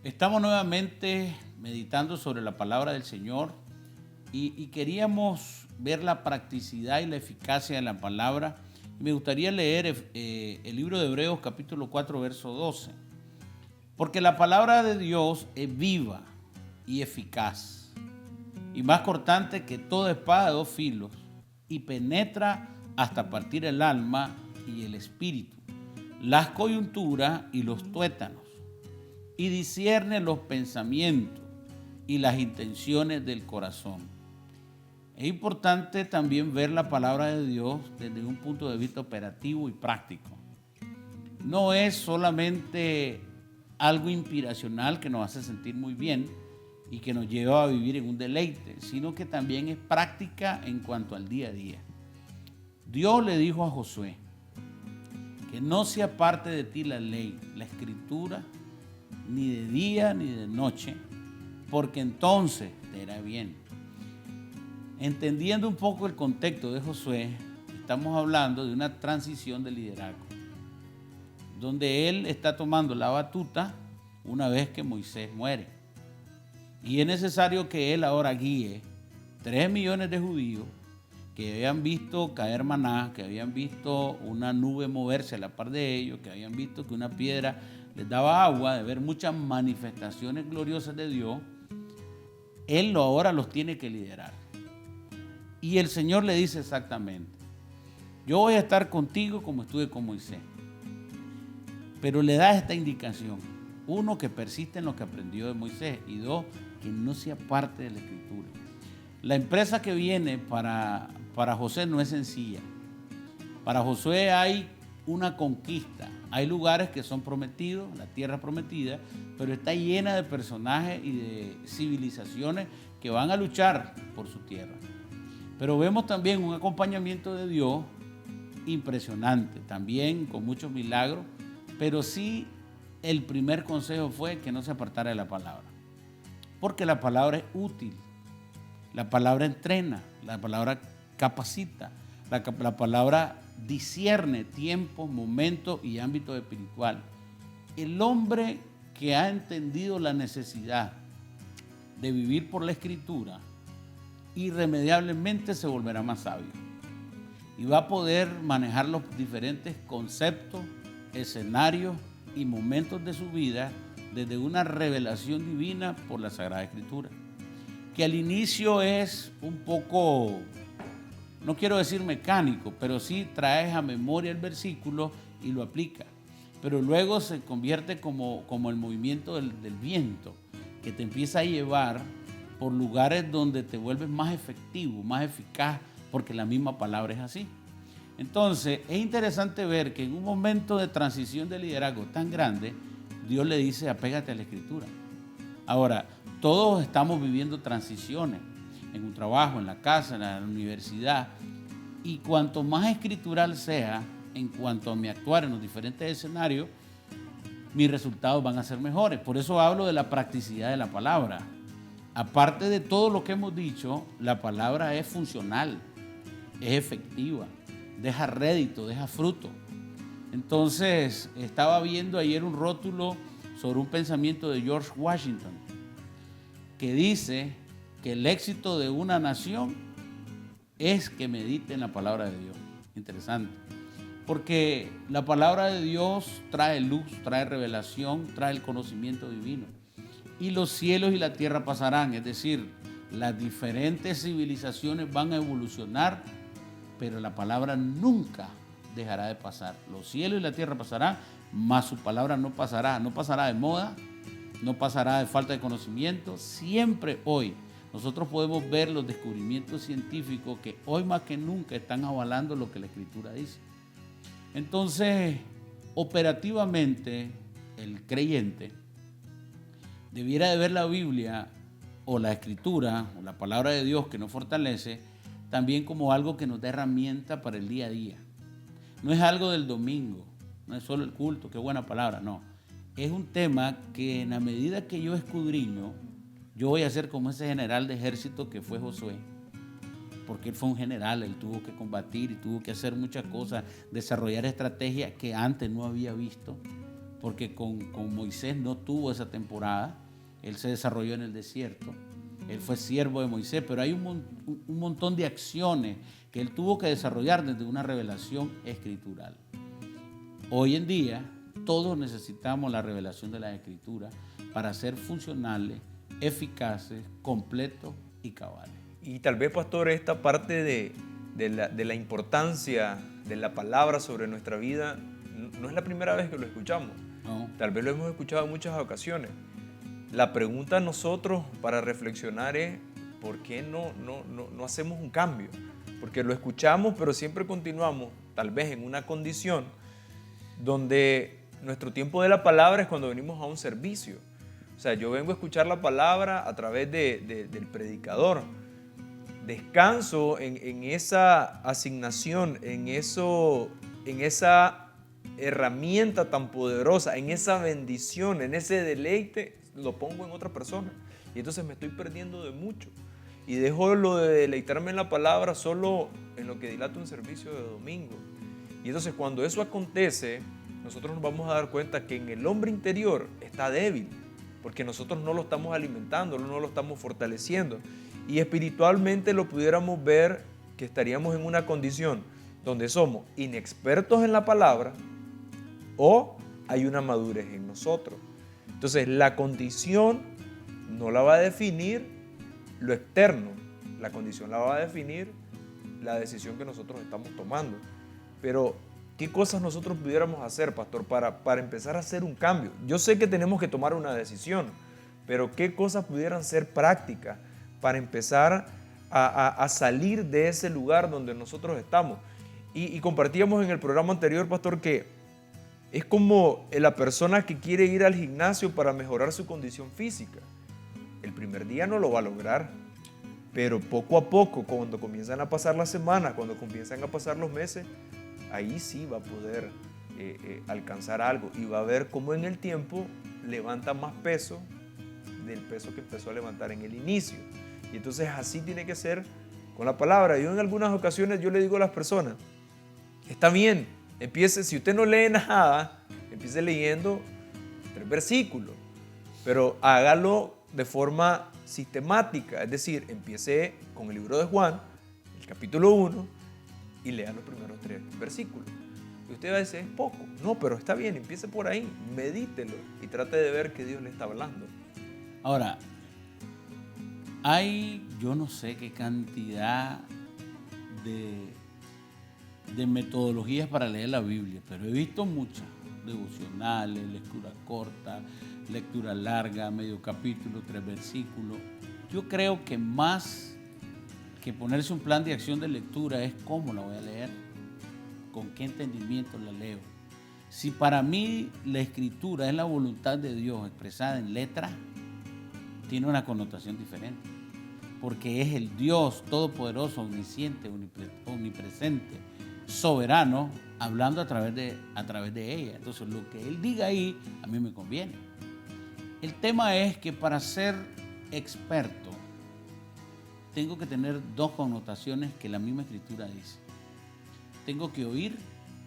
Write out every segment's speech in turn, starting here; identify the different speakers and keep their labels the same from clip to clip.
Speaker 1: Estamos nuevamente meditando sobre la palabra del Señor y queríamos ver la practicidad y la eficacia de la palabra. Me gustaría leer el libro de Hebreos capítulo 4, verso 12. Porque la palabra de Dios es viva y eficaz y más cortante que toda espada de dos filos y penetra hasta partir el alma y el espíritu, las coyunturas y los tuétanos, y discierne los pensamientos y las intenciones del corazón. Es importante también ver la palabra de Dios desde un punto de vista operativo y práctico. No es solamente algo inspiracional que nos hace sentir muy bien y que nos lleva a vivir en un deleite, sino que también es práctica en cuanto al día a día. Dios le dijo a Josué que no se aparte de ti la ley, la escritura, ni de día ni de noche, porque entonces te irá bien. Entendiendo un poco el contexto de Josué, estamos hablando de una transición de liderazgo, donde él está tomando la batuta una vez que Moisés muere. Y es necesario que él ahora guíe 3 millones de judíos que habían visto caer maná, que habían visto una nube moverse a la par de ellos, que habían visto que una piedra les daba agua, de ver muchas manifestaciones gloriosas de Dios. Él ahora los tiene que liderar. Y el Señor le dice exactamente: yo voy a estar contigo como estuve con Moisés. Pero le da esta indicación: 1, que persiste en lo que aprendió de Moisés, y 2, que no se aparte de la escritura. La empresa que viene para José no es sencilla. Para Josué hay una conquista. Hay lugares que son prometidos, la tierra prometida, pero está llena de personajes y de civilizaciones que van a luchar por su tierra. Pero vemos también un acompañamiento de Dios impresionante, también con muchos milagros, pero sí el primer consejo fue que no se apartara de la palabra, porque la palabra es útil, la palabra entrena, la palabra capacita, la palabra discierne tiempos, momentos y ámbitos espiritual. El hombre que ha entendido la necesidad de vivir por la escritura, irremediablemente se volverá más sabio y va a poder manejar los diferentes conceptos, escenarios y momentos de su vida desde una revelación divina por la Sagrada Escritura, que al inicio es un poco, no quiero decir mecánico, pero sí traes a memoria el versículo y lo aplica. Pero luego se convierte como el movimiento del viento, que te empieza a llevar por lugares donde te vuelves más efectivo, más eficaz, porque la misma palabra es así. Entonces, es interesante ver que en un momento de transición de liderazgo tan grande, Dios le dice: apégate a la Escritura. Ahora, todos estamos viviendo transiciones, en un trabajo, en la casa, en la universidad, y cuanto más escritural sea en cuanto a mi actuar en los diferentes escenarios, mis resultados van a ser mejores. Por eso hablo de la practicidad de la palabra. Aparte de todo lo que hemos dicho, la palabra es funcional, es efectiva, deja rédito, deja fruto. Entonces, estaba viendo ayer un rótulo sobre un pensamiento de George Washington que dice que el éxito de una nación es que medite en la palabra de Dios. Interesante, porque la palabra de Dios trae luz, trae revelación, trae el conocimiento divino. Y los cielos y la tierra pasarán, es decir, las diferentes civilizaciones van a evolucionar, pero la palabra nunca dejará de pasar. Los cielos y la tierra pasarán, mas su palabra no pasará de moda, no pasará de falta de conocimiento. Siempre hoy nosotros podemos ver los descubrimientos científicos que hoy más que nunca están avalando lo que la Escritura dice. Entonces, operativamente, el creyente debiera de ver la Biblia o la Escritura o la palabra de Dios que nos fortalece también como algo que nos da herramienta para el día a día. No es algo del domingo, no es solo el culto, qué buena palabra, no. Es un tema que en la medida que yo escudriño, yo voy a ser como ese general de ejército que fue Josué, porque él fue un general, él tuvo que combatir y tuvo que hacer muchas cosas, desarrollar estrategias que antes no había visto, porque con Moisés no tuvo esa temporada, él se desarrolló en el desierto, él fue siervo de Moisés, pero hay un montón de acciones que él tuvo que desarrollar desde una revelación escritural. Hoy en día, todos necesitamos la revelación de las Escrituras para ser funcionales, eficaces, completos y cabales.
Speaker 2: Y tal vez, pastor, esta parte de la importancia de la palabra sobre nuestra vida no es la primera vez que lo escuchamos.
Speaker 1: No.
Speaker 2: Tal vez lo hemos escuchado en muchas ocasiones. La pregunta a nosotros para reflexionar es, ¿por qué no hacemos un cambio? Porque lo escuchamos, pero siempre continuamos, tal vez en una condición donde nuestro tiempo de la palabra es cuando venimos a un servicio. O sea, yo vengo a escuchar la palabra a través del predicador. Descanso en esa asignación, en esa herramienta tan poderosa, en esa bendición, en ese deleite, lo pongo en otra persona. Y entonces me estoy perdiendo de mucho. Y dejo lo de deleitarme en la palabra solo en lo que dilata un servicio de domingo. Y entonces cuando eso acontece, nosotros nos vamos a dar cuenta que en el hombre interior está débil, porque nosotros no lo estamos alimentando, no lo estamos fortaleciendo. Y espiritualmente lo pudiéramos ver que estaríamos en una condición donde somos inexpertos en la palabra o hay una madurez en nosotros. Entonces la condición no la va a definir lo externo, la condición la va a definir la decisión que nosotros estamos tomando. Pero ¿qué cosas nosotros pudiéramos hacer, pastor, para empezar a hacer un cambio? Yo sé que tenemos que tomar una decisión, pero ¿qué cosas pudieran ser prácticas para empezar a salir de ese lugar donde nosotros estamos? Y compartíamos en el programa anterior, pastor, que es como la persona que quiere ir al gimnasio para mejorar su condición física. El primer día no lo va a lograr, pero poco a poco, cuando comienzan a pasar las semanas, cuando comienzan a pasar los meses, ahí sí va a poder alcanzar algo y va a ver cómo en el tiempo levanta más peso del peso que empezó a levantar en el inicio. Y entonces así tiene que ser con la palabra. Yo en algunas ocasiones yo le digo a las personas, está bien, empiece, si usted no lee nada, empiece leyendo 3 versículos, pero hágalo de forma sistemática, es decir, empiece con el libro de Juan, el capítulo 1, y lea los primeros 3 versículos. Y usted va a decir, es poco. No, pero está bien, empiece por ahí, medítelo y trate de ver que Dios le está hablando.
Speaker 1: Ahora, hay yo no sé qué cantidad de metodologías para leer la Biblia, pero he visto muchas, devocionales, lectura corta, lectura larga, medio capítulo, 3 versículos. Yo creo que más que ponerse un plan de acción de lectura es cómo la voy a leer, con qué entendimiento la leo. Si para mí la escritura es la voluntad de Dios expresada en letras, tiene una connotación diferente, porque es el Dios todopoderoso, omnisciente, omnipresente, soberano, hablando a través de ella. Entonces lo que Él diga ahí, a mí me conviene. El tema es que para ser experto, tengo que tener 2 connotaciones que la misma escritura dice. Tengo que oír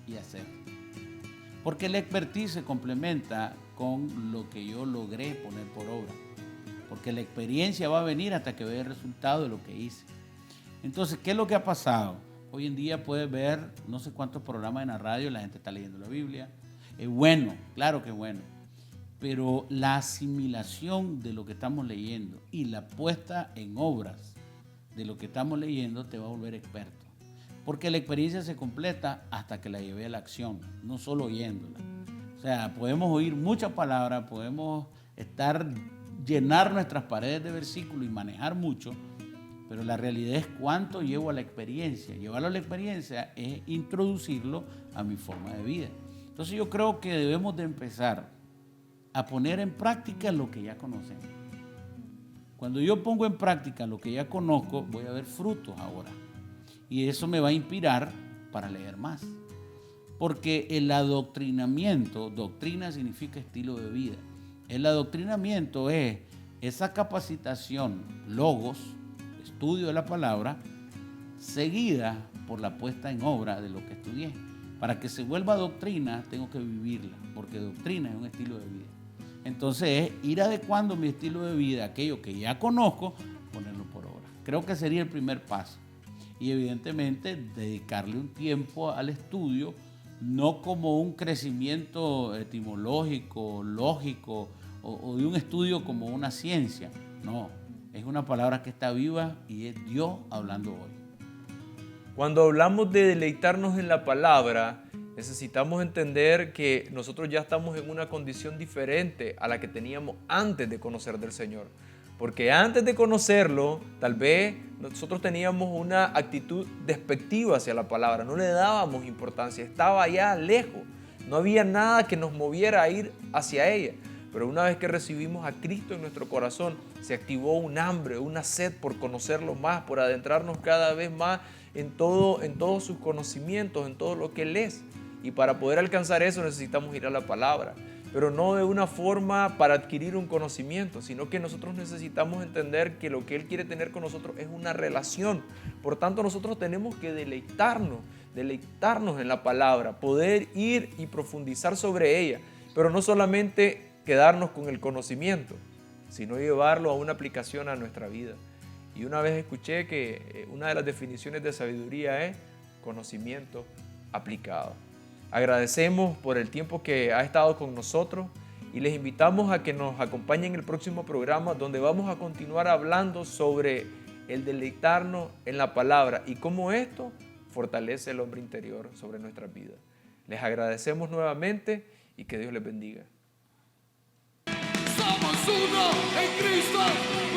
Speaker 1: y hacer. Porque la expertise se complementa con lo que yo logré poner por obra. Porque la experiencia va a venir hasta que vea el resultado de lo que hice. Entonces, ¿qué es lo que ha pasado? Hoy en día puedes ver no sé cuántos programas en la radio, la gente está leyendo la Biblia. Es bueno, claro que es bueno. Pero la asimilación de lo que estamos leyendo y la puesta en obras de lo que estamos leyendo te va a volver experto. Porque la experiencia se completa hasta que la lleve a la acción, no solo oyéndola. O sea, podemos oír muchas palabras, podemos llenar nuestras paredes de versículos y manejar mucho, pero la realidad es cuánto llevo a la experiencia. Llevarlo a la experiencia es introducirlo a mi forma de vida. Entonces yo creo que debemos de empezar a poner en práctica lo que ya conocemos. Cuando yo pongo en práctica lo que ya conozco, voy a ver frutos ahora. Y eso me va a inspirar para leer más. Porque el adoctrinamiento, doctrina significa estilo de vida. El adoctrinamiento es esa capacitación, logos, estudio de la palabra, seguida por la puesta en obra de lo que estudié. Para que se vuelva doctrina, tengo que vivirla, porque doctrina es un estilo de vida. Entonces es ir adecuando mi estilo de vida, aquello que ya conozco, ponerlo por obra. Creo que sería el primer paso. Y evidentemente dedicarle un tiempo al estudio, no como un crecimiento etimológico, lógico, o de un estudio como una ciencia. No, es una palabra que está viva y es Dios hablando hoy.
Speaker 2: Cuando hablamos de deleitarnos en la palabra, necesitamos entender que nosotros ya estamos en una condición diferente a la que teníamos antes de conocer del Señor. Porque antes de conocerlo, tal vez nosotros teníamos una actitud despectiva hacia la palabra, no le dábamos importancia, estaba allá lejos, no había nada que nos moviera a ir hacia ella. Pero una vez que recibimos a Cristo en nuestro corazón, se activó un hambre, una sed por conocerlo más, por adentrarnos cada vez más en todos sus conocimientos, en todo lo que Él es. Y para poder alcanzar eso necesitamos ir a la palabra, pero no de una forma para adquirir un conocimiento, sino que nosotros necesitamos entender que lo que Él quiere tener con nosotros es una relación. Por tanto, nosotros tenemos que deleitarnos en la palabra, poder ir y profundizar sobre ella, pero no solamente quedarnos con el conocimiento, sino llevarlo a una aplicación a nuestra vida. Y una vez escuché que una de las definiciones de sabiduría es conocimiento aplicado. Agradecemos por el tiempo que ha estado con nosotros y les invitamos a que nos acompañen en el próximo programa, donde vamos a continuar hablando sobre el deleitarnos en la palabra y cómo esto fortalece el hombre interior sobre nuestras vidas. Les agradecemos nuevamente y que Dios les bendiga.
Speaker 3: Somos uno en Cristo.